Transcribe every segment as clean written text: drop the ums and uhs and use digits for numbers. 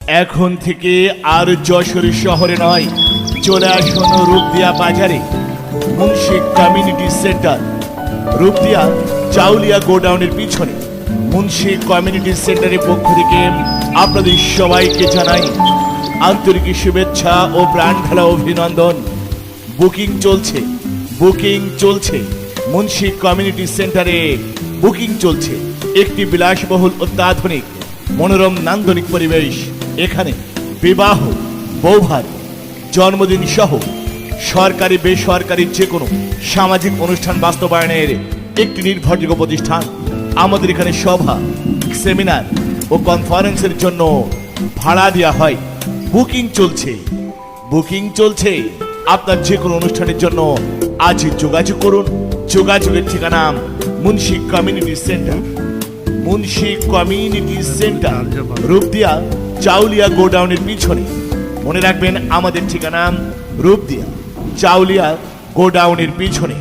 এখন থেকে আর যশোর শহরে নয়, চলে আসুন রূপদিয়া বাজারে। মুন্সি কমিউনিটি সেন্টার, রূপদিয়া চাউলিয়া গোডাউনের পিছনে। মুন্সি কমিউনিটি সেন্টারের পক্ষ থেকে আপনাদের সবাইকে জানাই আন্তরিক শুভেচ্ছা ও প্রাণঢালা অভিনন্দন। বুকিং চলছে, বুকিং চলছে। মুন্সি কমিউনিটি সেন্টারে বুকিং চলছে। একটি বিলাসবহুল অত্যাধুনিক মনোরম নান্দনিক পরিবেশ। এখানে বিবাহ, বৌভাত, জন্মদিন সহ সরকারি বেসরকারি যে কোনো সামাজিক অনুষ্ঠান বাস্তবায়নের একটি নির্ভরযোগ্য প্রতিষ্ঠান। আমাদের এখানে সভা, সেমিনার ও কনফারেন্সের জন্য ভাড়া দেওয়া হয়। বুকিং চলছে, বুকিং চলছে। আপনার যে কোনো অনুষ্ঠানের জন্য আজ যোগাযোগ করুন। যোগাযোগের ঠিকানা Munshi community centre, Munshi community centre, Rupdia Chauliya গোডাউনের পিছনে। মনে রাখবেন আমাদের ঠিকানা রূপদিয়া চাউলিয়া গোডাউনের পিছনে।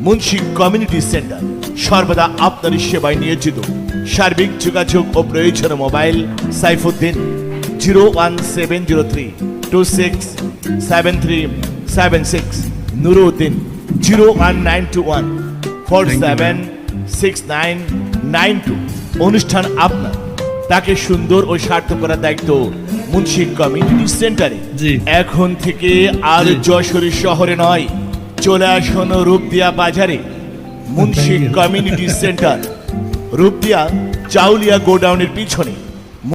মুন্সি কমিউনিটি সেন্টার সর্বদা আপনার সেবায় নিয়োজিত। সার্বিক যোগাযোগ ও প্রয়োজন মোবাইল সাইফুদ্দিন 01702673776, নুরুদ্দিন 01921476992। অনুষ্ঠান আপনার, তাকে সুন্দর ও সার্থক করার দায়িত্ব মুন্সি কমিউনিটি সেন্টারে। এখন থেকে আর যশোর শহরে নয়, চলে আসুন রূপদিয়া বাজারে। মুন্সি কমিউনিটি সেন্টার, রূপদিয়া চাউলিয়া গোডাউনের পিছনে।